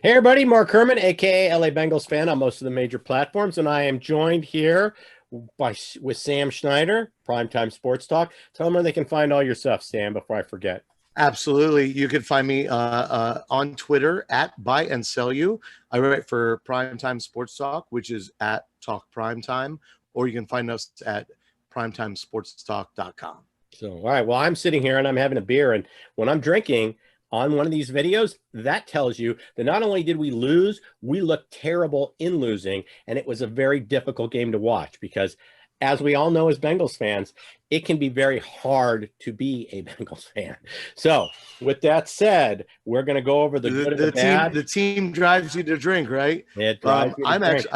Hey everybody, Mark Herman, aka LA Bengals fan on most of the major platforms, and I am joined here with Sam Schneider, Primetime Sports Talk. Tell them where they can find all your stuff, Sam, before I forget. Absolutely. You can find me on Twitter at Buy and Sell You. I write for Primetime Sports Talk, which is at Talk Primetime, or you can find us at primetimesportstalk.com. So, all right, well, I'm sitting here and I'm having a beer, and when I'm drinking on one of these videos, that tells you that not only did we lose, we looked terrible in losing, and it was a very difficult game to watch because, as we all know as Bengals fans, it can be very hard to be a Bengals fan. So, with that said, we're going to go over the The, good and the the team bad. the team drives you to drink, right? It drives me to I'm drink. actually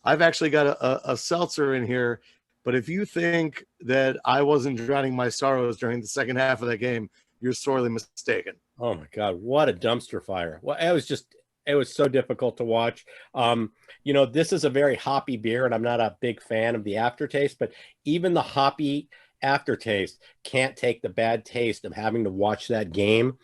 I've actually got a seltzer in here. But if you think that I wasn't drowning my sorrows during the second half of that game, you're sorely mistaken. Oh my God, what a dumpster fire. Well, it was so difficult to watch. This is a very hoppy beer, and I'm not a big fan of the aftertaste, but even the hoppy aftertaste can't take the bad taste of having to watch that game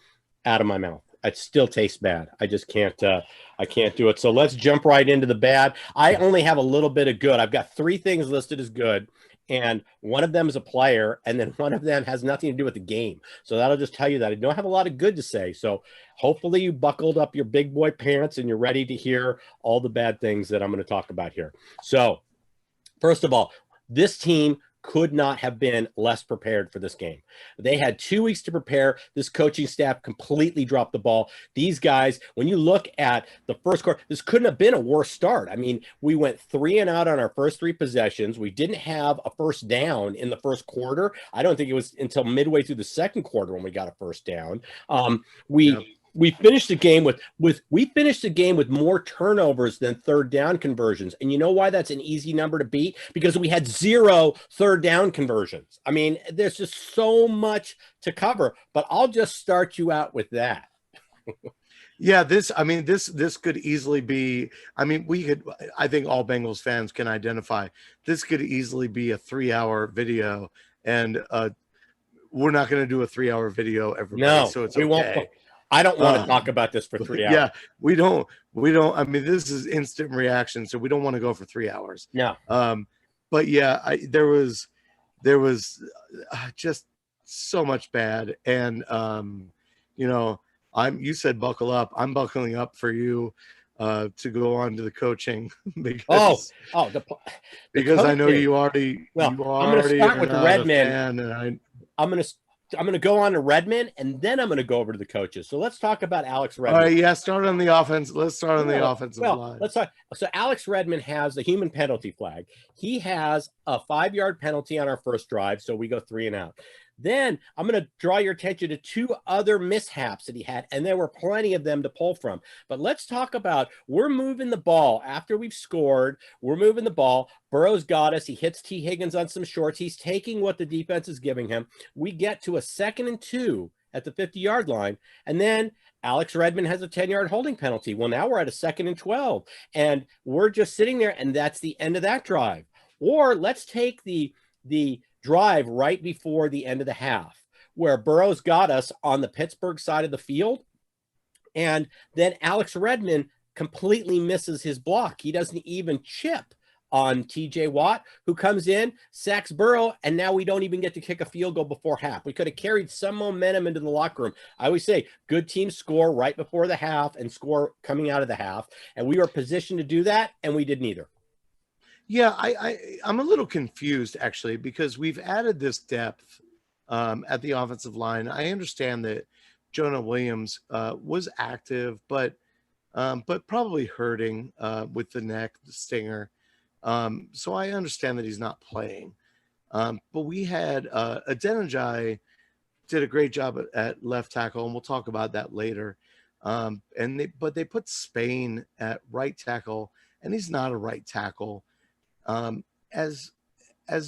out of my mouth. It still tastes bad. I just can't I can't do it. So let's jump right into the bad. I only have a little bit of good. I've got three things listed as good, and one of them is a player, and then one of them has nothing to do with the game. So that'll just tell you that I don't have a lot of good to say. So hopefully you buckled up your big boy pants and you're ready to hear all the bad things that I'm going to talk about here. So, first of all, this team could not have been less prepared for this game. They had 2 weeks to prepare. This coaching staff completely dropped the ball. These guys, when you look at the first quarter, this couldn't have been a worse start. I mean, we went 3-and-out on our first three possessions. We didn't have a first down in the first quarter. I don't think it was until midway through the second quarter when we got a first down. We Yep. we finished the game with more turnovers than third down conversions. And you know why that's an easy number to beat? Because we had 0 third down conversions. I mean, there's just so much to cover, but I'll just start you out with that. Yeah, this could easily be. I think all Bengals fans can identify this could easily be a 3-hour video, and we're not going to do a 3-hour video, everybody. No, So it's we won't. okay. I don't want to talk Um, about this for 3 hours. yeah, we don't. I mean, this is instant reaction, so we don't want to go for 3 hours. No. Um, but yeah, there was just so much bad, and you know, you said buckle up. I'm buckling up for you to go on to the coaching Oh, because oh, the I know coaching. you already Well, you I'm going to already start are with not a Redmond. fan, and I I'm going to go on to Redmond, and then I'm going to go over to the coaches. So let's talk about Alex all right. Redmond. Yeah, start on the offense. Let's start on the Well, offensive well, line. let's talk. So Alex Redmond has the human penalty flag. He has a 5-yard penalty on our first drive, so we go 3-and-out. Then I'm going to draw your attention to two other mishaps that he had, and there were plenty of them to pull from. But let's talk about we're moving the ball after we've scored. We're moving the ball. Burrow's got us. He hits T. Higgins on some shorts. He's taking what the defense is giving him. We get to a 2nd and 2 at the 50-yard line, and then Alex Redmond has a 10-yard holding penalty. Well, now we're at a 2nd and 12, and we're just sitting there, and that's the end of that drive. Or let's take the drive right before the end of the half, where Burrow's got us on the Pittsburgh side of the field, and then Alex Redmond completely misses his block. He doesn't even chip on TJ Watt, who comes in, sacks Burrow, and now we don't even get to kick a field goal before half. We could have carried some momentum into the locker room. I always say good teams score right before the half and score coming out of the half, and we were positioned to do that, and we did neither. Yeah, I'm a little confused actually because we've added this depth at the offensive line. I understand that Jonah Williams was active, but probably hurting with the neck, the stinger. So I understand that he's not playing. But we had Adenijai did a great job at left tackle, and we'll talk about that later. But they put Spain at right tackle, and he's not a right tackle. Um, as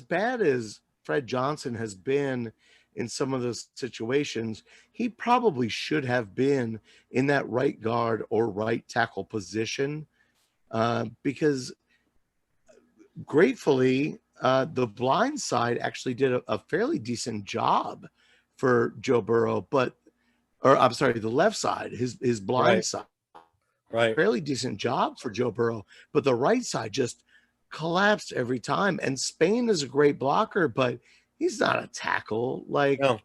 bad as Fred Johnson has been in some of those situations, he probably should have been in that right guard or right tackle position because gratefully, the blind side actually did a fairly decent job for Joe Burrow, or I'm sorry, the left side, his blind Right. side. Right. fairly decent job for Joe Burrow, but the right side just collapsed every time. And Spain is a great blocker, but he's not a tackle. Like, No.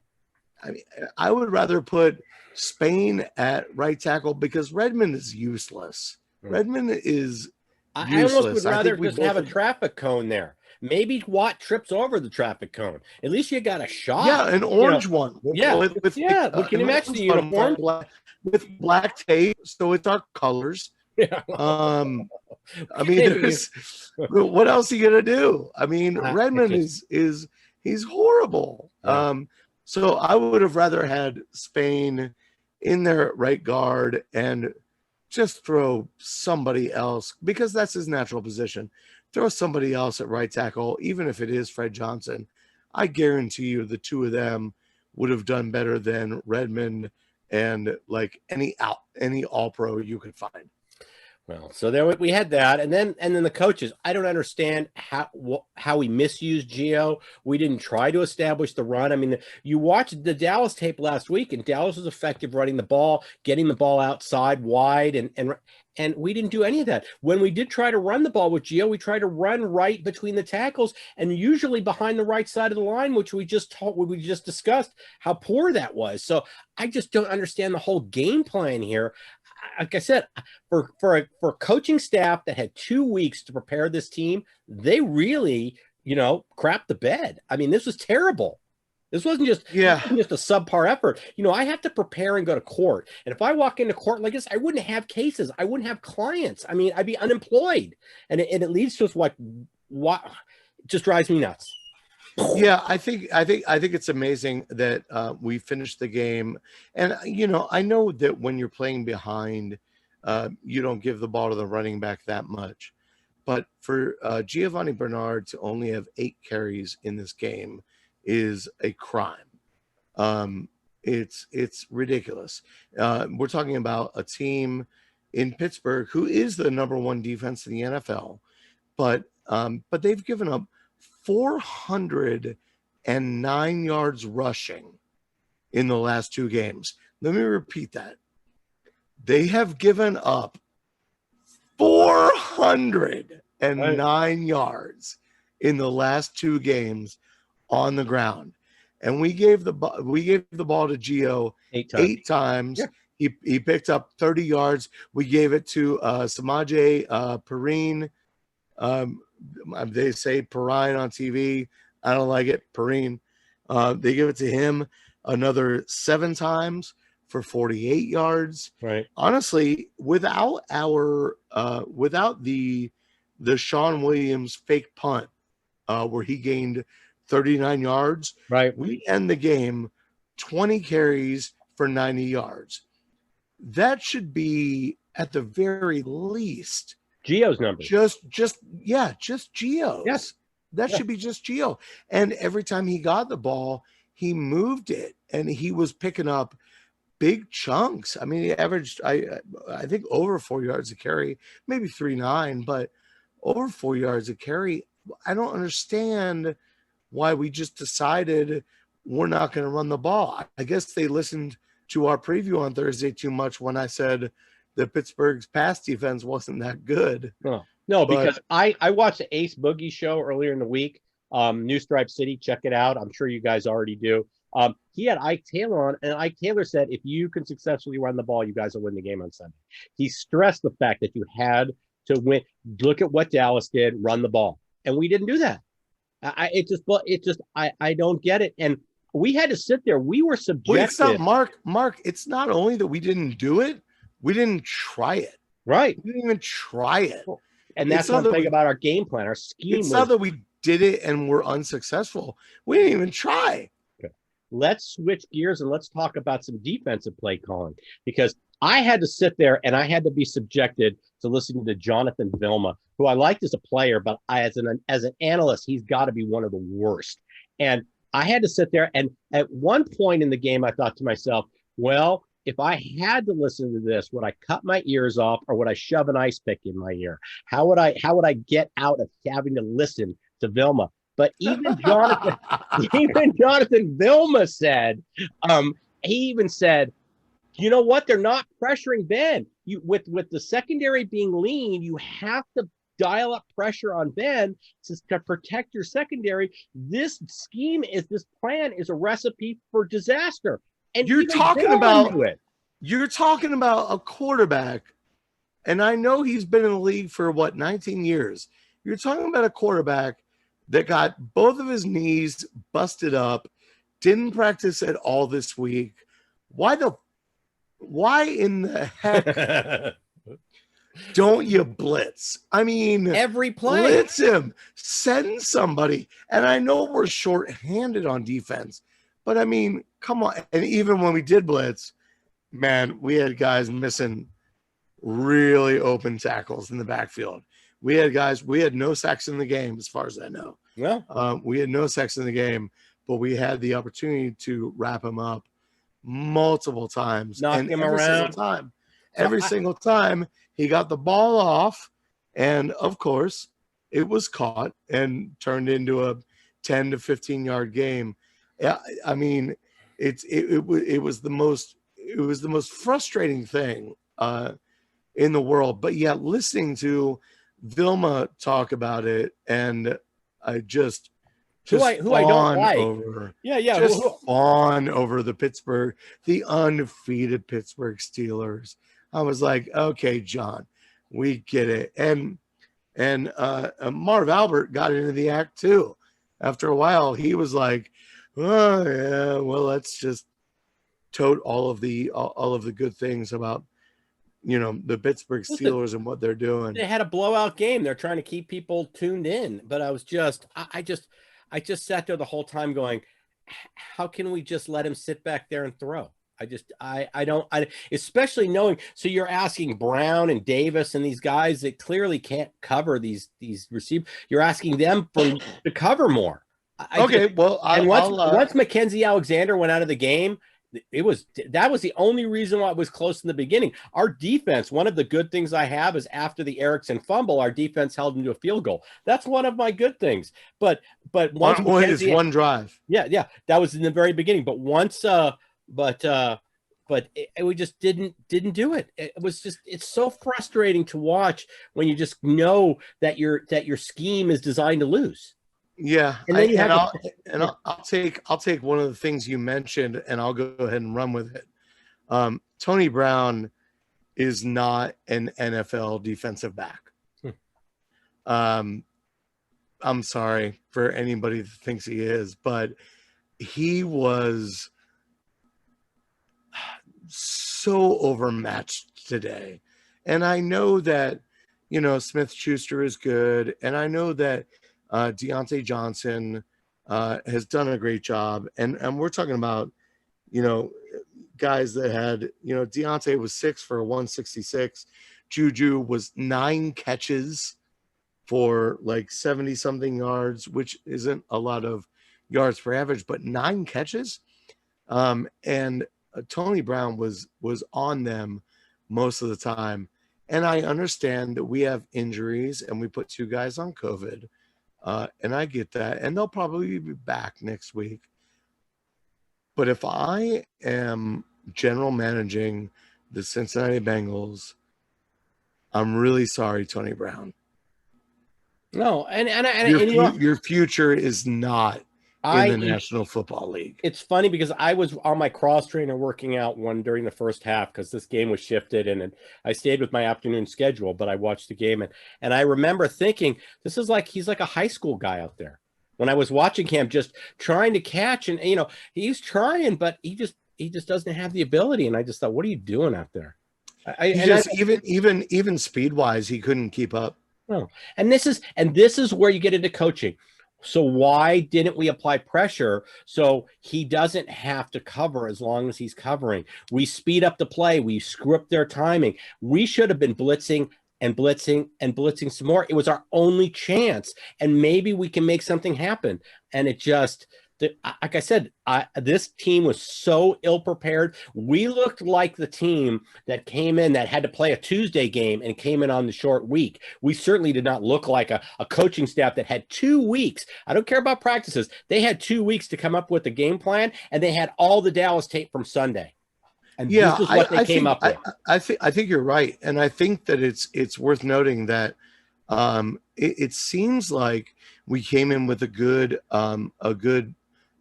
I mean, I would rather put Spain at right tackle because Redmond is useless. Redmond is I almost would useless. I rather think we just have both. a traffic cone there. Maybe Watt trips over the traffic cone. At least you got a shot. Yeah, an orange one. Yeah. With like, Yeah. Can an you match the orange uniform? one with black tape, so it's our colors. Yeah. I mean, there's what else are you gonna do? I mean, Redmond is he's horrible. Yeah. So I would have rather had Spain in their right guard and just throw somebody else because that's his natural position. Throw somebody else at right tackle, even if it is Fred Johnson. I guarantee you the two of them would have done better than Redmond and like any all pro you could find. Well, so there we had that, and then the coaches. I don't understand how we misused Gio. We didn't try to establish the run. I mean, you watched the Dallas tape last week, and Dallas was effective running the ball, getting the ball outside wide, and we didn't do any of that. When we did try to run the ball with Gio, we tried to run right between the tackles, and usually behind the right side of the line, which we just discussed how poor that was. So I just don't understand the whole game plan here. Like I said, for a coaching staff that had 2 weeks to prepare this team, they really, crapped the bed. I mean, this was terrible. This wasn't just a subpar effort. I have to prepare and go to court. And if I walk into court like this, I wouldn't have cases. I wouldn't have clients. I mean, I'd be unemployed. And it leads to us what just drives me nuts. Yeah, I think it's amazing that we finished the game, and I know that when you're playing behind, you don't give the ball to the running back that much, but for Giovanni Bernard to only have 8 carries in this game is a crime. It's ridiculous. We're talking about a team in Pittsburgh who is the #1 defense in the NFL, but they've given up 409 yards rushing in the last 2 games. Let me repeat that. They have given up 409 yards in the last 2 games on the ground. And we gave the ball to Gio 8 times. Yeah. He picked up 30 yards. We gave it to Samaje Perine. They say Perrine on TV. I don't like it. Perrine. They give it to him another 7 times for 48 yards. Right. Honestly, without the Sean Williams fake punt, where he gained 39 yards, right, we end the game 20 carries for 90 yards. That should be at the very least Gio's number. Just Gio's. Yes. That should be just Gio. And every time he got the ball, he moved it and he was picking up big chunks. I mean, he averaged, I think, over 4 yards a carry, maybe 3.9, but over 4 yards a carry. I don't understand why we just decided we're not going to run the ball. I guess they listened to our preview on Thursday too much when I said that Pittsburgh's pass defense wasn't that good. No, because I watched the Ace Boogie show earlier in the week. New Stripe City, check it out. I'm sure you guys already do. He had Ike Taylor on, and Ike Taylor said, if you can successfully run the ball, you guys will win the game on Sunday. He stressed the fact that you had to win. Look at what Dallas did, run the ball. And we didn't do that. I don't get it. And we had to sit there. We were subjected. Well, it's not, Mark, it's not only that we didn't do it, we didn't try it. Right. We didn't even try it. And that's one thing about our game plan, our scheme. It's not that we did it and we're unsuccessful. We didn't even try. Okay. Let's switch gears and let's talk about some defensive play calling, because I had to sit there and I had to be subjected to listening to Jonathan Vilma, who I liked as a player, but as an analyst, he's got to be one of the worst. And I had to sit there, and at one point in the game, I thought to myself, well, if I had to listen to this, would I cut my ears off or would I shove an ice pick in my ear? How would I get out of having to listen to Vilma? But even Jonathan Vilma said, he even said, you know what? They're not pressuring Ben. with the secondary being lean, you have to dial up pressure on Ben to protect your secondary. This plan is a recipe for disaster. And You're even talking Billman knew about it. you're talking about a quarterback, and I know he's been in the league for 19 years. You're talking about a quarterback that got both of his knees busted up, didn't practice at all this week. Why in the heck don't you blitz? I mean, Every play. blitz him, send somebody. And I know we're short-handed on defense, but I mean, come on. And even when we did blitz, man, we had guys missing really open tackles in the backfield. We had no sacks in the game, as far as I know. Yeah. We had no sacks in the game, but we had the opportunity to wrap him up multiple times. Knock and him every around. single time he got the ball off. And of course, it was caught and turned into a 10 to 15 yard game. I mean, it was the most frustrating thing in the world. But yet, listening to Vilma talk about it, and I just who I don't like. Over, yeah, fawn over the undefeated Pittsburgh Steelers. I was like, okay, John, we get it. And Marv Albert got into the act too. After a while, he was like, oh yeah, well, let's just tote all of the good things about the Pittsburgh Steelers and what they're doing. They had a blowout game. They're trying to keep people tuned in, but I was I just sat there the whole time going, how can we just let him sit back there and throw? I don't, especially knowing. So you're asking Brown and Davis and these guys that clearly can't cover these receivers. You're asking them to cover more. Once Mackenzie Alexander went out of the game, that was the only reason why it was close in the beginning. Our defense, one of the good things I have is after the Erickson fumble, our defense held into a field goal. That's one of my good things. But once one drive. Yeah, that was in the very beginning. But once we just didn't do it. It's so frustrating to watch when you just know that your scheme is designed to lose. Yeah, I'll take one of the things you mentioned, and I'll go ahead and run with it. Tony Brown is not an NFL defensive back. I'm sorry for anybody that thinks he is, but he was so overmatched today. And I know that Smith-Schuster is good, and I know that Deontay Johnson has done a great job. And we're talking about, guys that had, Deontay was 6 for 166. Juju was 9 catches for like 70 something yards, which isn't a lot of yards per average, but 9 catches. And Tony Brown was on them most of the time. And I understand that we have injuries and we put 2 guys on COVID. And I get that. And they'll probably be back next week. But if I am general managing the Cincinnati Bengals, I'm really sorry, Tony Brown. No, your future is not in the National Football League. It's funny because I was on my cross trainer working out during the first half because this game was shifted, and I stayed with my afternoon schedule, but I watched the game, and I remember thinking, this is like he's like a high school guy out there. When I was watching him just trying to catch, and he's trying, but he just doesn't have the ability. And I just thought, what are you doing out there? Even speed wise, he couldn't keep up. No, and this is where you get into coaching. So why didn't we apply pressure so he doesn't have to cover as long as he's covering? We speed up the play. We screw up their timing. We should have been blitzing and blitzing and blitzing some more. It was our only chance, and maybe we can make something happen. And it just, like I said, this team was so ill-prepared. We looked like the team that came in that had to play a Tuesday game and came in on the short week. We certainly did not look like a coaching staff that had 2 weeks. I don't care about practices. They had 2 weeks to come up with a game plan, and they had all the Dallas tape from Sunday. And Yeah, this is what they I came think up with. I think you're right, and I think that it's worth noting that it seems like we came in with a good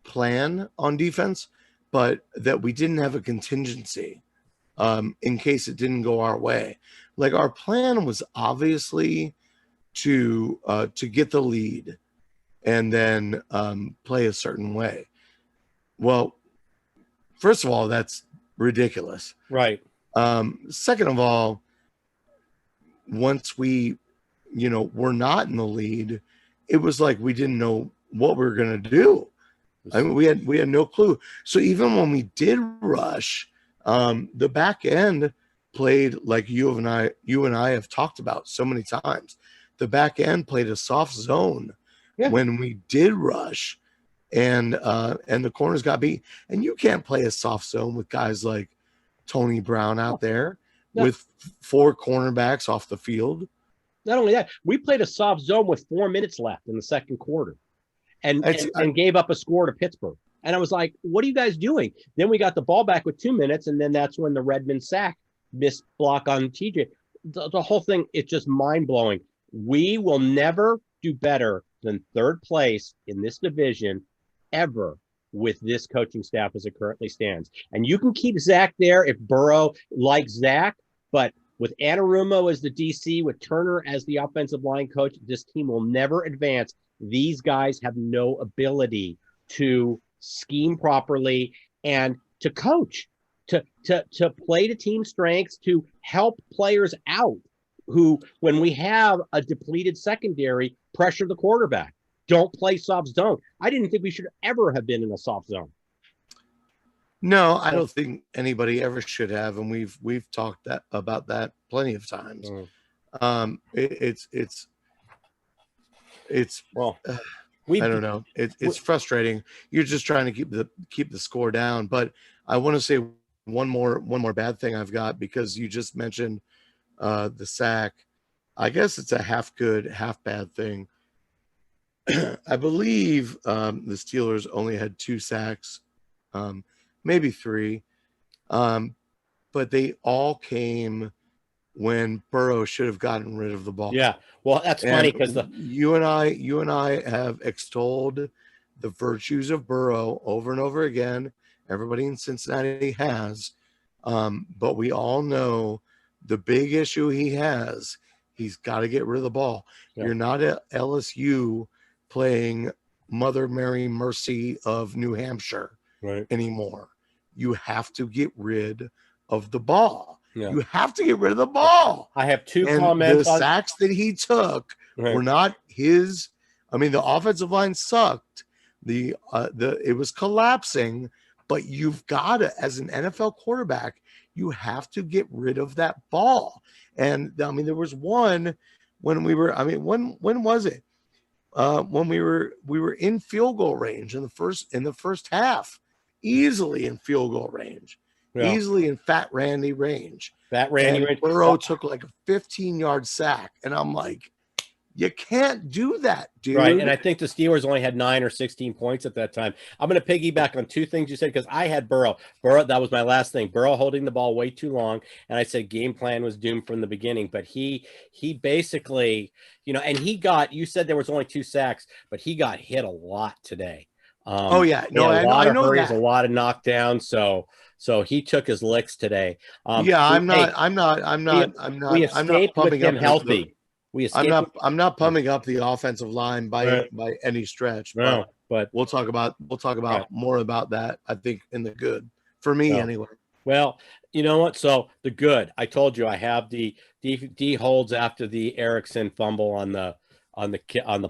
plan on defense, but that we didn't have a contingency in case it didn't go our way. Like our plan was obviously to get the lead and then play a certain way. Well, first of all, that's ridiculous. Right. Second of all, once we, were not in the lead, it was like we didn't know what we were going to do. I mean, we had no clue. So even when we did rush, the back end played like you and I have talked about so many times. The back end played a soft zone when we did rush, and the corners got beat. And you can't play a soft zone with guys like Tony Brown out there with 4 cornerbacks off the field. Not only that, we played a soft zone with 4 minutes left in the second quarter, and gave up a score to Pittsburgh. And I was like, "What are you guys doing?" Then we got the ball back with 2 minutes, and then that's when the Redmond sack missed block on TJ. The whole thing, it's just mind blowing. We will never do better than third place in this division ever with this coaching staff as it currently stands. And you can keep Zach there if Burrow likes Zach, but with Anarumo as the DC, with Turner as the offensive line coach, this team will never advance. These guys have no ability to scheme properly and to coach, to play to team strengths, to help players out who, when we have a depleted secondary, pressure the quarterback. Don't play soft zone. I didn't think we should ever have been in a soft zone. No, I don't think anybody ever should have, and we've talked about that plenty of times. It's well, I don't know. It's frustrating. You're just trying to keep the score down. But I want to say one more bad thing I've got, because you just mentioned the sack. I guess it's a half good, half bad thing. I believe the Steelers only had 2 sacks, maybe 3, but they all came when Burrow should have gotten rid of the ball. Yeah, well, that's funny because you and I have extolled the virtues of Burrow over and over again. Everybody in Cincinnati has, but we all know the big issue he has. He's got to get rid of the ball. Yeah. You're not at LSU playing Mother Mary Mercy of New Hampshire anymore. You have to get rid of the ball. Yeah. You have to get rid of the ball. I have 2 comments. The sacks that he took were not his. I mean, the offensive line sucked. It was collapsing, but you've got to, as an NFL quarterback, you have to get rid of that ball. And I mean, there was one when we were. I mean, when was it? When we were in field goal range in the first half, easily in field goal range, easily in Fat Randy range. Burrow took like a 15-yard sack, and I'm like, you can't do that, dude. Right, and I think the Steelers only had 9 or 16 points at that time. I'm going to piggyback on 2 things you said, because I had Burrow. That was my last thing. Burrow holding the ball way too long, and I said game plan was doomed from the beginning. But he basically, and you said there was only 2 sacks, but he got hit a lot today. No, I know hurries, a lot of knockdowns. So he took his licks today. I'm not pumping up healthy. I'm not pumping up the offensive line by any stretch. But we'll talk about more about that, I think, in the good, for me anyway. Well, you know what? So the good, I told you I have the D holds after the Erickson fumble on the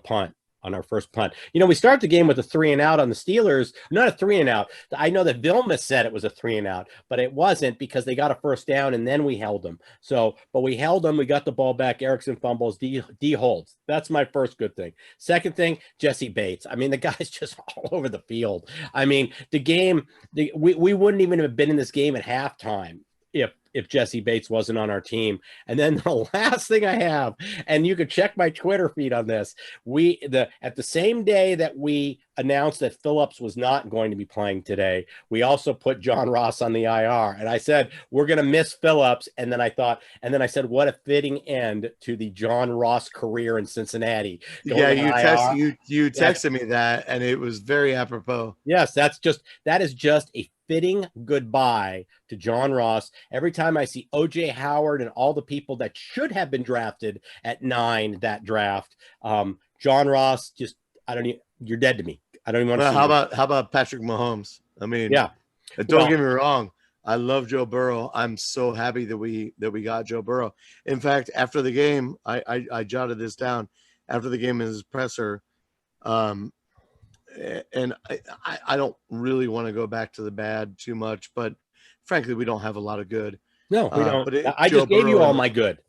punt. On our first punt. We start the game with a 3-and-out on the Steelers, not a 3-and-out. I know that Vilma said it was a 3-and-out, but it wasn't, because they got a first down and then we held them. But we held them. We got the ball back. Erickson fumbles, D holds. That's my first good thing. Second thing, Jesse Bates. I mean, the guy's just all over the field. I mean, the game, we wouldn't even have been in this game at halftime if if Jesse Bates wasn't on our team. And then the last thing I have, and you could check my Twitter feed on this, at the same day that we announced that Phillips was not going to be playing today, we also put John Ross on the IR. And I said, we're going to miss Phillips. And then I said, what a fitting end to the John Ross career in Cincinnati. Yeah, you texted me that, and it was very apropos. Yes, that is just a fitting goodbye to John Ross. Every time I see OJ Howard and all the people that should have been drafted at 9 that draft, John Ross, just you're dead to me. I don't even want to see how about Patrick Mahomes? I mean, yeah. Don't get me wrong. I love Joe Burrow. I'm so happy that we got Joe Burrow. In fact, after the game, I jotted this down. After the game in his presser, and I don't really want to go back to the bad too much, but frankly, we don't have a lot of good. No, we don't. I just gave you all my good.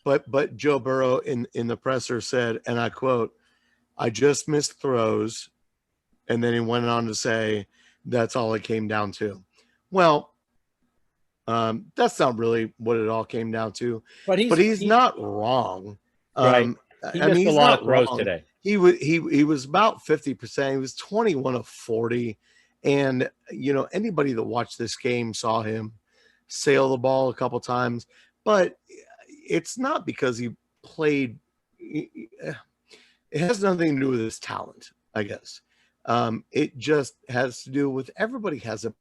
But Joe Burrow in the presser said, and I quote, "I just missed throws," and then he went on to say, "That's all it came down to." Well, that's not really what it all came down to. But he's not wrong. Right. He missed a lot of throws today. He was about 50%. He was 21 of 40. And, anybody that watched this game saw him sail the ball a couple times. But it's not because he played. It has nothing to do with his talent, I guess. It just has to do with everybody has a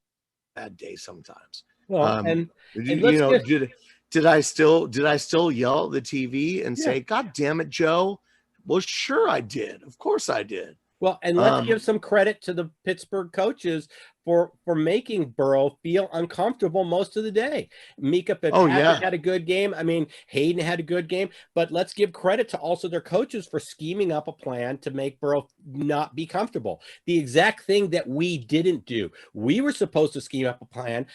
bad day sometimes. Well, did I still yell at the TV and say, "God damn it, Joe"? Well, sure I did. Of course I did. Well, and let's give some credit to the Pittsburgh coaches for making Burrow feel uncomfortable most of the day. Mika Fitzpatrick had a good game. I mean, Hayden had a good game. But let's give credit to also their coaches for scheming up a plan to make Burrow not be comfortable. The exact thing that we didn't do. We were supposed to scheme up a plan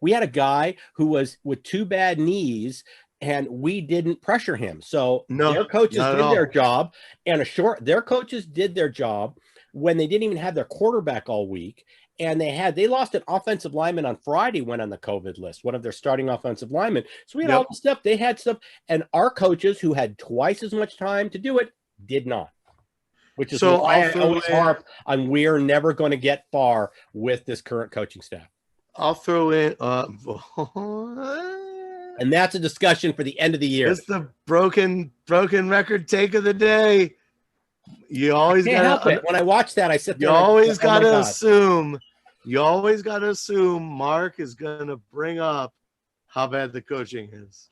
we had a guy who was with 2 bad knees, and we didn't pressure him. So their coaches did their job, and their coaches did their job when they didn't even have their quarterback all week. And they lost an offensive lineman on Friday, went on the COVID list, one of their starting offensive linemen. So we had all the stuff. They had stuff. And our coaches, who had twice as much time to do it, did not. Which is why I always harp on we're never going to get far with this current coaching staff. I'll throw in and that's a discussion for the end of the year. It's the broken record take of the day. You always can't help it. When I watch that, I sit there. You always got to assume. You always got to assume Mark is going to bring up how bad the coaching is.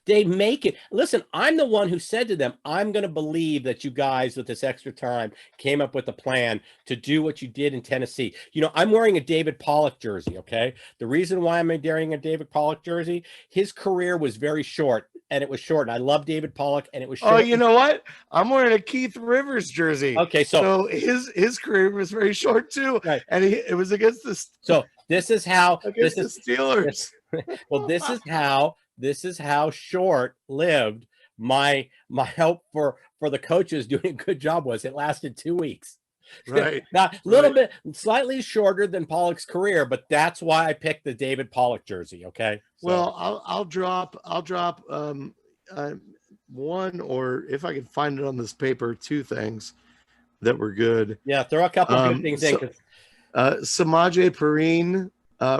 They make it. Listen, I'm the one who said to them, I'm going to believe that you guys with this extra time came up with a plan to do what you did in Tennessee. I'm wearing a David Pollock jersey, okay? The reason why I'm wearing a David Pollock jersey, his career was very short, and it was short. And I love David Pollock, and it was short. Oh, you know what? I'm wearing a Keith Rivers jersey. Okay, so his career was very short too. Right. And it was against the Steelers. Well, this is how short-lived my hope for the coaches doing a good job was. It lasted 2 weeks. Right. Now, a little bit slightly shorter than Pollock's career, but that's why I picked the David Pollock jersey. Okay. So. Well, I'll drop one, or if I can find it on this paper, 2 things that were good. Yeah, throw a couple good things in. Samaje Perine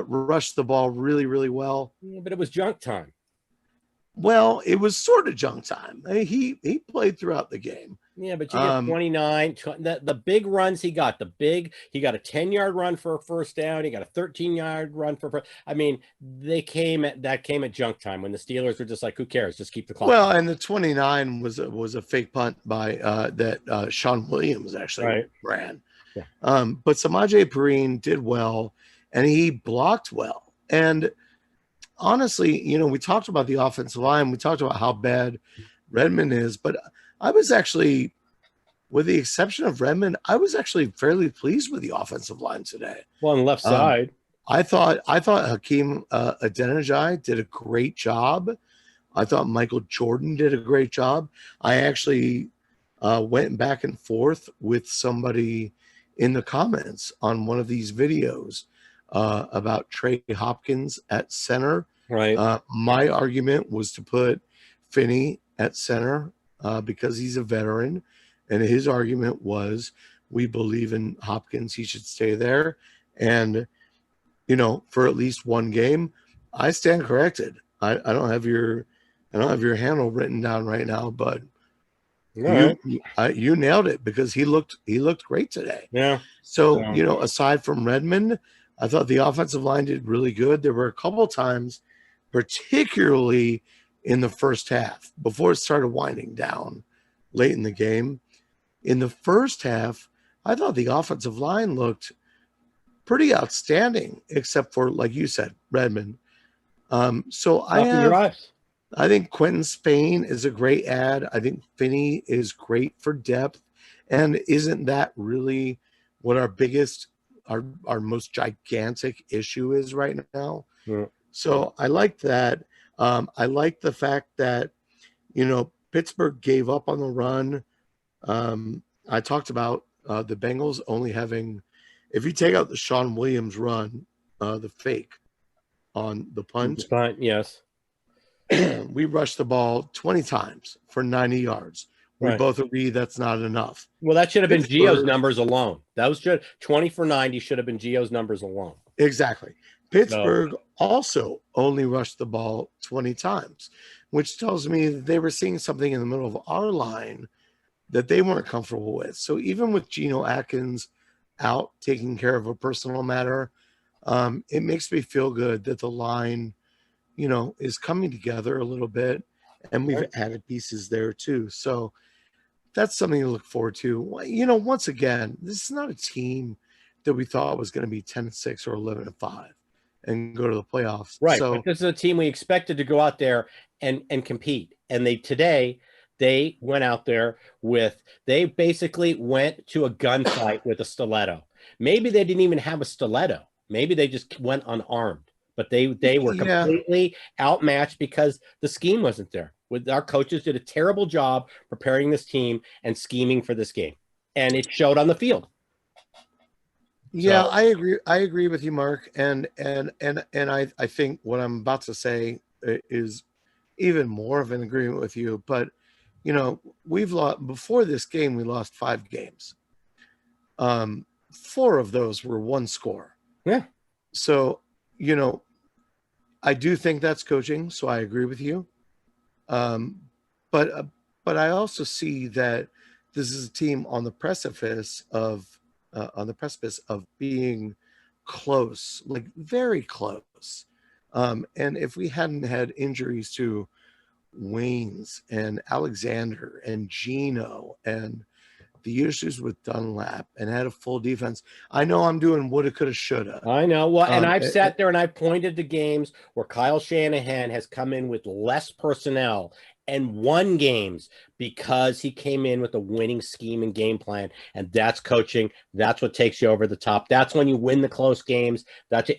rushed the ball really, really well. Yeah, but it was junk time. Well, it was sort of junk time. He played throughout the game. Yeah, but you get 29. The big runs he got. He got a 10-yard run for a first down. He got a 13-yard run for. I mean, that came at junk time when the Steelers were just like, who cares? Just keep the clock. Well, and the 29 was a fake punt by that Sean Williams actually ran. Yeah. But Samaje Perine did well, and he blocked well. And honestly, we talked about the offensive line. We talked about how bad Redmond is, but I was actually, with the exception of Redmond, I was actually fairly pleased with the offensive line today. Well, on the left side, I thought Hakeem Adeniji did a great job. I thought Michael Jordan did a great job. I actually went back and forth with somebody in the comments on one of these videos about Trey Hopkins at center. Right. My argument was to put Finney at center because he's a veteran, and his argument was we believe in Hopkins, he should stay there. And for at least one game, I stand corrected. I don't have your handle written down right now, but All you nailed it because he looked great today. Yeah. So, aside from Redmond, I thought the offensive line did really good. There were a couple of times, particularly in the first half, before it started winding down late in the game. In the first half, I thought the offensive line looked pretty outstanding, except for, like you said, Redmond. So I think Quentin Spain is a great add. I think Finney is great for depth. And isn't that really what our biggest, our most gigantic issue is right now? Yeah. So I like that. I like the fact that, Pittsburgh gave up on the run. I talked about the Bengals only having, if you take out the Sean Williams run, the fake on the punt, yes. we rushed the ball 20 times for 90 yards. We both agree that's not enough. Well, that should have been Gio's numbers alone. That was 20 for 90 should have been Gio's numbers alone. Exactly. Pittsburgh also only rushed the ball 20 times, which tells me that they were seeing something in the middle of our line that they weren't comfortable with. So even with Geno Atkins out taking care of a personal matter, it makes me feel good that the line, is coming together a little bit, and we've added pieces there too. So that's something to look forward to. Once again, this is not a team that we thought was going to be 10-6 or 11-5 and go to the playoffs. Right. So but this is a team we expected to go out there and compete. And they went out there they basically went to a gunfight with a stiletto. Maybe they didn't even have a stiletto. Maybe they just went unarmed. But they were completely outmatched because the scheme wasn't there. Our coaches did a terrible job preparing this team and scheming for this game, and it showed on the field. Yeah, so, I agree with you, Mark, and I think what I'm about to say is even more of an agreement with you. But we've lost before this game. We lost 5 games. 4 of those were one score. Yeah. So I do think that's coaching, so I agree with you. But I also see that this is a team on the precipice of being close, like very close. And if we hadn't had injuries to Waynes and Alexander and Geno and the issues with Dunlap and had a full defense. I know I'm doing woulda, coulda, shoulda. I know. Well, and I've sat there and I've pointed to games where Kyle Shanahan has come in with less personnel and won games because he came in with a winning scheme and game plan. And that's coaching. That's what takes you over the top. That's when you win the close games.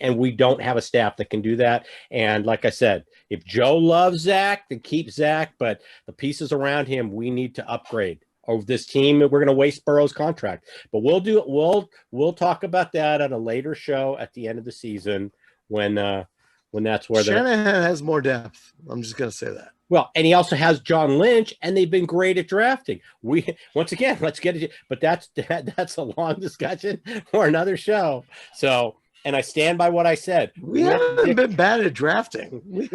And we don't have a staff that can do that. And like I said, if Joe loves Zach, then keep Zach. But the pieces around him, we need to upgrade. Of this team, we're going to waste Burrow's contract, but we'll talk about that on a later show at the end of the season when that's where Shanahan has more depth. I'm just going to say that. Well, and he also has John Lynch, and they've been great at drafting. Once again, let's get it, but that's a long discussion for another show. So, and I stand by what I said. We haven't been bad at drafting. We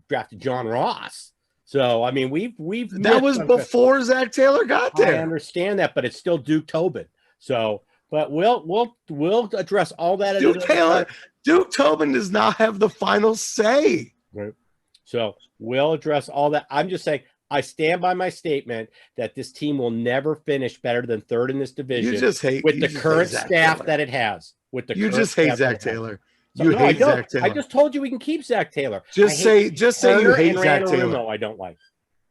drafted John Ross. So, I mean, we've that was before Zach Taylor got there. I understand that, but it's still Duke Tobin. So, but we'll address all that. Duke Tobin does not have the final say. Right. So we'll address all that. I'm just saying I stand by my statement that this team will never finish better than third in this division. With the current staff that it has. You just hate Zach Taylor. Zach Taylor. I just told you we can keep Zach Taylor. Just say you hate Zach Taylor. I don't like.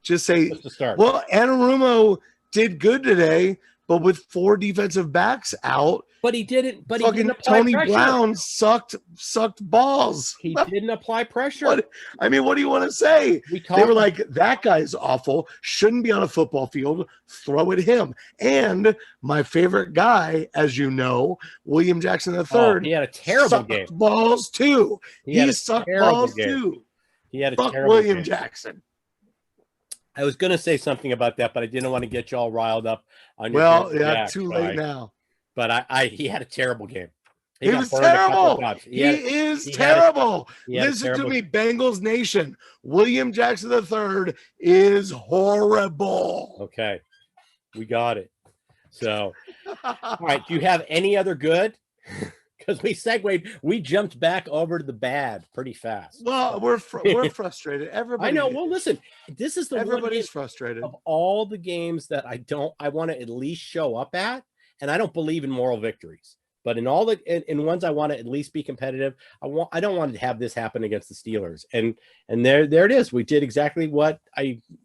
Just say. Just to start. Well, Anarumo did good today, but with 4 defensive backs out, But he didn't. But he Fucking didn't apply Tony pressure. Brown sucked balls. He didn't apply pressure. What do you want to say? We They were talked. like, that guy's awful. Shouldn't be on a football field. Throw at him. And my favorite guy, as you know, William Jackson III, Oh, he had a terrible sucked game. balls too. He sucked balls game. too. He had a Fuck terrible William game. Jackson. I was going to say something about that, but I didn't want to get you all riled up on your Well, yeah, Jack too try. late now. But he had a terrible game. He got was burned a couple terrible. of times. He is terrible. Listen to terrible- me, Bengals Nation. William Jackson III is horrible. Okay, we got it. So, all right. Do you have any other good? Because we jumped back over to the bad pretty fast. Well, we're frustrated. Everybody. I know. Well, listen, this is the everybody's frustrated. Of all the games that I want to at least show up at, and I don't believe in moral victories. But in all the in ones I want to at least be competitive, I don't want to have this happen against the Steelers. And there it is. We did exactly what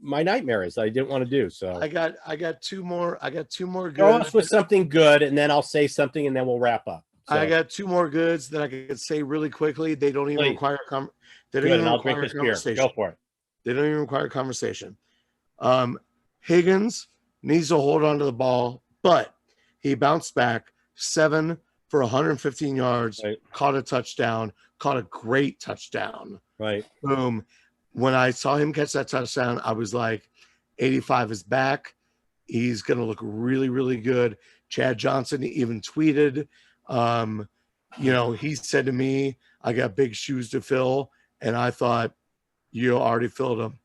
my nightmare is. I didn't want to do. So I got two more. I got two more go goods. us with something good, and then I'll say something, and then we'll wrap up. So, I got two more goods that I could say really quickly. They don't even require they don't even require a conversation. Go for it. They don't even require a conversation. Higgins needs to hold on to the ball, but he bounced back 7 for 115 yards, right. Caught a touchdown, caught a great touchdown. Right. Boom. When I saw him catch that touchdown, I was like, 85 is back. He's going to look really, really good. Chad Johnson even tweeted, he said to me, I got big shoes to fill. And I thought, you already filled them.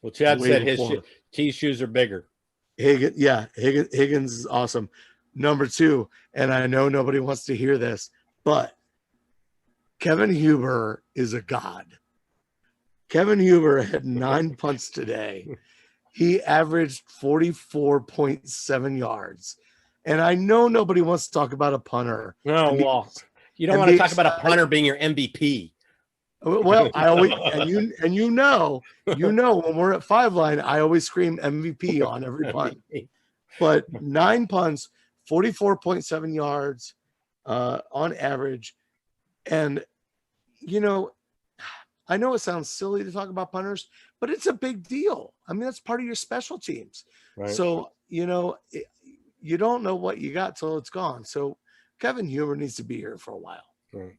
Well, Chad said his shoes are bigger. Higgins is awesome. Number 2, and I know nobody wants to hear this, but Kevin Huber is a god. Kevin Huber had 9 punts today. He averaged 44.7 yards. And I know nobody wants to talk about a punter. No, well, you don't want to talk about a punter being your MVP. Well, I always and you know when we're at 5 line, I always scream MVP on every punt. But 9 punts, 44.7 yards on average. And, I know it sounds silly to talk about punters, but it's a big deal. I mean, that's part of your special teams. Right. So, you don't know what you got till it's gone. So Kevin Huber needs to be here for a while. Right.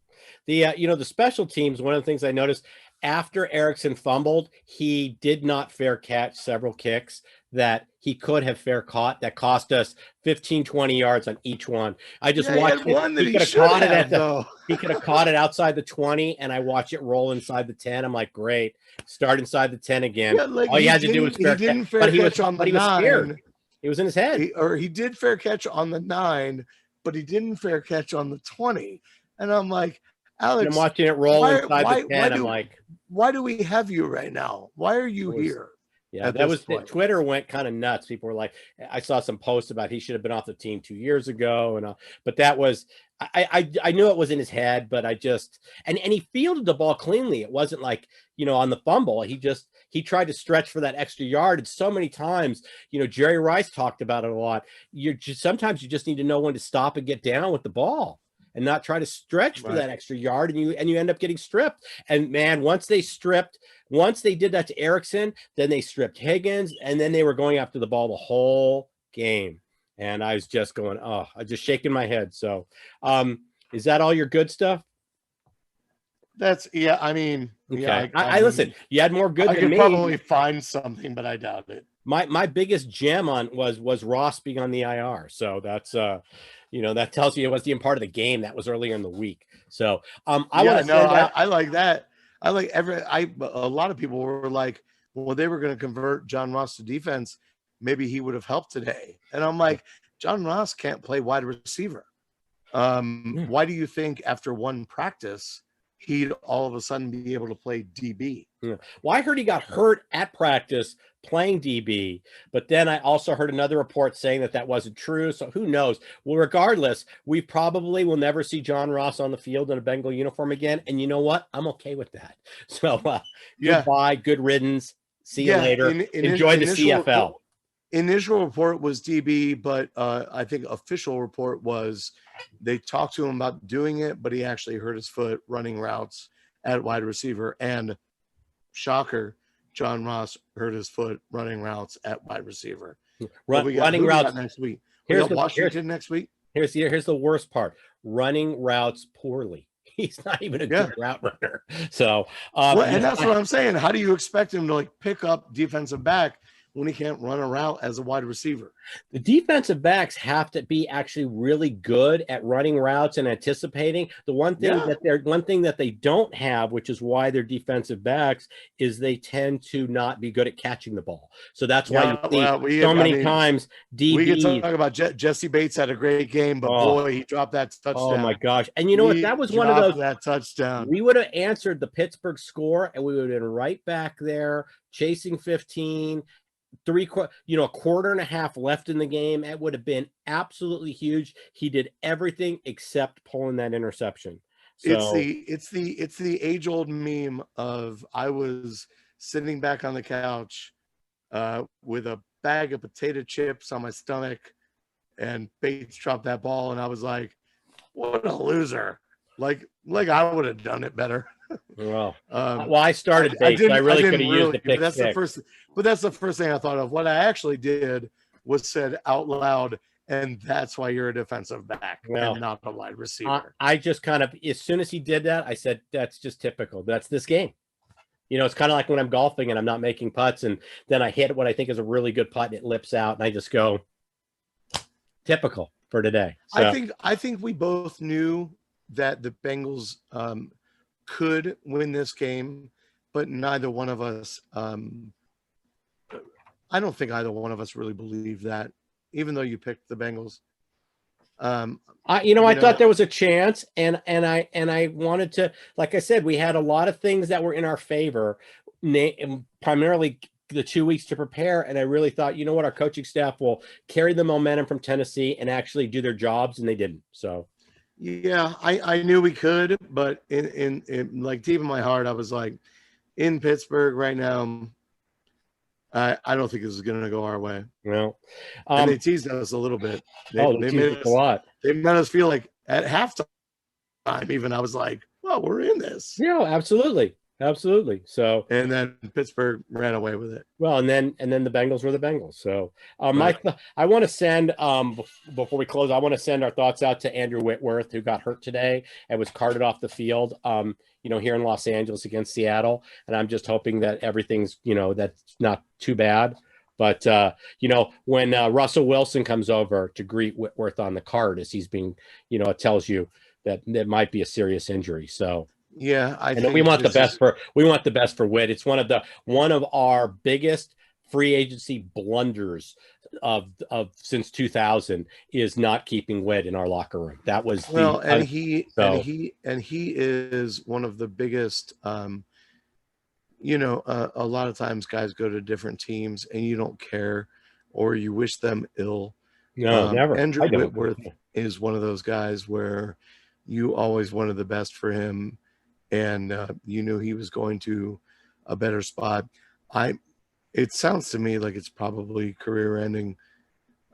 The special teams, one of the things I noticed after Erickson fumbled, he did not fair catch several kicks that he could have fair caught that cost us 15, 20 yards on each one. I just watched it. He could have caught it he could have caught it outside the 20, and I watched it roll inside the 10. I'm like, great, start inside the 10 again. Yeah, like all he had to do was fair catch, but he was scared. It was in his head. He did fair catch on the 9, but he didn't fair catch on the 20. And I'm like, Alex, and I'm watching it roll inside the 10. I'm like, why do we have you right now? Why are you here? Yeah, that was Twitter went kind of nuts. People were like, I saw some posts about he should have been off the team 2 years ago, and but that was I knew it was in his head, but I just and he fielded the ball cleanly. It wasn't like on the fumble. He tried to stretch for that extra yard, and so many times, Jerry Rice talked about it a lot. Sometimes you just need to know when to stop and get down with the ball, and not try to stretch for that extra yard, and you end up getting stripped. And man, once they did that to Erickson, then they stripped Higgins, and then they were going after the ball the whole game. And I was just going, I just shaking my head. So, is that all your good stuff? I mean, okay. Yeah, I listen. You had more good than me. I could probably find something, but I doubt it. My biggest gem was Ross being on the IR. So that's that tells you it wasn't even part of the game. That was earlier in the week. So I like that. I like a lot of people were like, well, they were going to convert John Ross to defense. Maybe he would have helped today. And I'm like, John Ross can't play wide receiver. Why do you think after one practice he'd all of a sudden be able to play DB? Yeah. Well, I heard he got hurt at practice playing DB, but then I also heard another report saying that wasn't true. So who knows? Well, regardless, we probably will never see John Ross on the field in a Bengal uniform again. And you know what? I'm okay with that. So goodbye, good riddance. See you later. Enjoy the CFL. Initial report was DB, but I think official report was they talked to him about doing it, but he actually hurt his foot running routes at wide receiver. And shocker, John Ross hurt his foot running routes at wide receiver. Running routes next week. We Here's got Washington next week. Here's the worst part: running routes poorly. He's not even a good route runner. So, and that's what I'm saying. How do you expect him to like pick up defensive back when he can't run a route as a wide receiver? The defensive backs have to be actually really good at running routes and anticipating. The one thing that they don't have, which is why they're defensive backs, is they tend to not be good at catching the ball. So that's why you see many times DBs. We can talk about Jesse Bates had a great game, but boy, he dropped that touchdown. Oh my gosh! And you know what? That was one of those that touchdown. We would have answered the Pittsburgh score, and we would have been right back there chasing 15. A quarter and a half left in the game. It would have been absolutely huge. He did everything except pulling that interception. So it's the age-old meme of I was sitting back on the couch with a bag of potato chips on my stomach, and Bates dropped that ball, and I was like, what a loser. Like I would have done it better. Well, I started Bates. I really could have used the pick. But that's the first thing I thought of. What I actually did was said out loud, and that's why you're a defensive back and not a wide receiver. I just kind of, as soon as he did that, I said, that's just typical. That's this game. It's kind of like when I'm golfing and I'm not making putts, and then I hit what I think is a really good putt and it lips out, and I just go, typical for today. So, I think we both knew that the Bengals could win this game, but neither one of us I don't think either one of us really believed that, even though you picked the Bengals. I thought there was a chance, and I wanted to, like I said, we had a lot of things that were in our favor, primarily the 2 weeks to prepare, and I really thought, our coaching staff will carry the momentum from Tennessee and actually do their jobs, and they didn't. So yeah, I knew we could, but in like deep in my heart, I was like, in Pittsburgh right now, I don't think this is going to go our way. Well, and they teased us a little bit. They made us a lot. They made us feel like at halftime, even I was like, "Well, we're in this." Yeah, absolutely. So, and then Pittsburgh ran away with it. Well, and then the Bengals were the Bengals. So, I want to send before we close, I want to send our thoughts out to Andrew Whitworth, who got hurt today and was carted off the field. Here in Los Angeles against Seattle, and I'm just hoping that everything's that's not too bad. But when Russell Wilson comes over to greet Whitworth on the cart as he's being, it tells you that there might be a serious injury. So. Yeah, I think we want the best for Witt. It's one of our biggest free agency blunders of since 2000 is not keeping Witt in our locker room. That was he is one of the biggest. A lot of times guys go to different teams and you don't care, or you wish them ill. No, never. Andrew Whitworth is one of those guys where you always wanted the best for him. And you knew he was going to a better spot. It sounds to me like it's probably career ending,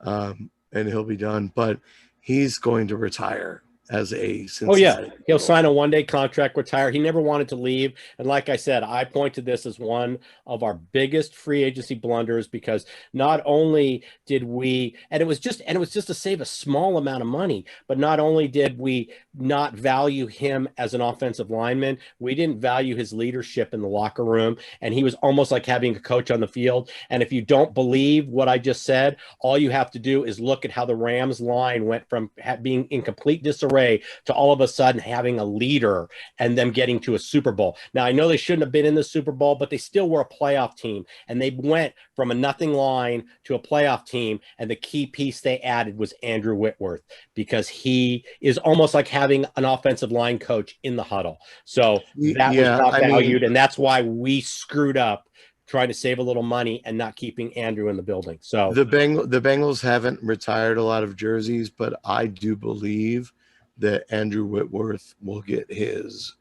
and he'll be done. But he's going to retire as a Cincinnati. He'll sign a one-day contract, retire. He never wanted to leave, and like I said, I point to this as one of our biggest free agency blunders, because not only did we, and it was just to save a small amount of money, but not only did we not value him as an offensive lineman, we didn't value his leadership in the locker room, and he was almost like having a coach on the field. And if you don't believe what I just said, all you have to do is look at how the Rams line went from being in complete disarray to all of a sudden having a leader and them getting to a Super Bowl. Now, I know they shouldn't have been in the Super Bowl, but they still were a playoff team, and they went from a nothing line to a playoff team, and the key piece they added was Andrew Whitworth, because he is almost like having an offensive line coach in the huddle. So that was not valued, and that's why we screwed up trying to save a little money and not keeping Andrew in the building. So the Bengals haven't retired a lot of jerseys, but I do believe that Andrew Whitworth will get his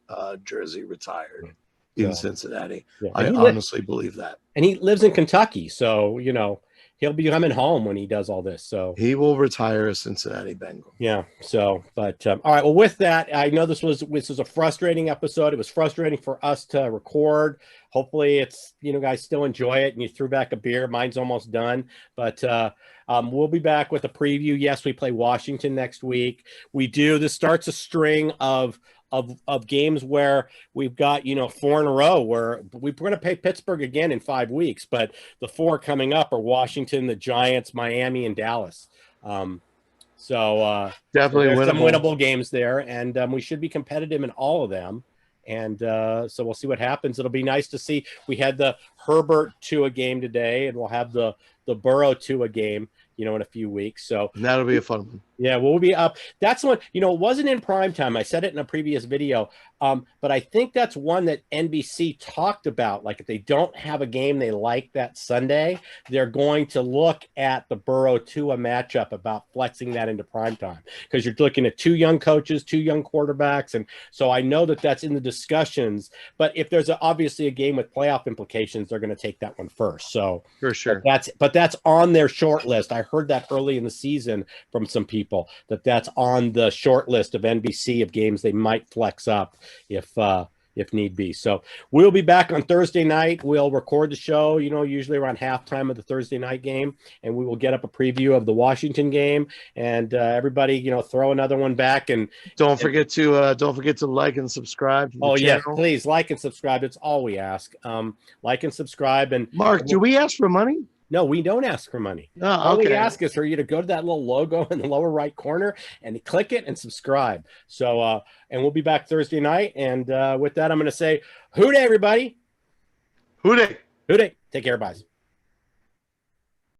jersey retired in Cincinnati. Yeah. I honestly believe that. And he lives in Kentucky, so he'll be coming home when he does all this. So He will retire a Cincinnati Bengal. yeah. So, but all right. Well, with that, I know this was a frustrating episode. It was frustrating for us to record. Hopefully, it's guys still enjoy it, and you threw back a beer. Mine's almost done, but we'll be back with a preview. Yes, we play Washington next week. We do. This starts a string of games where we've got 4 in a row where we're going to play Pittsburgh again in 5 weeks, but the 4 coming up are Washington, the Giants, Miami, and Dallas. So Definitely there's some winnable. winnable games there, and we should be competitive in all of them. And so we'll see what happens. It'll be nice to see. We had the Herbert to a game today, and we'll have the Burrow to a game, in a few weeks. So that'll be a fun one. Yeah, we'll be up. That's one, it wasn't in prime time. I said it in a previous video. But I think that's one that NBC talked about. Like if they don't have a game they like that Sunday, they're going to look at the Burrow Tua matchup about flexing that into prime time because you're looking at 2 young coaches, 2 young quarterbacks. And so I know that that's in the discussions, but if there's obviously a game with playoff implications, they're going to take that one first. So for sure, but that's on their short list. I heard that early in the season from some people that's on the short list of NBC of games they might flex up if need be. So we'll be back on Thursday night. We'll record the show, usually around halftime of the Thursday night game, and we will get up a preview of the Washington game. And everybody, throw another one back. And don't forget to like and subscribe to the channel. Yeah, please like and subscribe. It's all we ask. Like and subscribe. And Mark, do we ask for money? No, we don't ask for money. Oh, okay. All we ask is for you to go to that little logo in the lower right corner and click it and subscribe. So, and we'll be back Thursday night. And with that, I'm going to say, hoo-day, everybody. Hoo-day. Hoo-day. Take care, guys.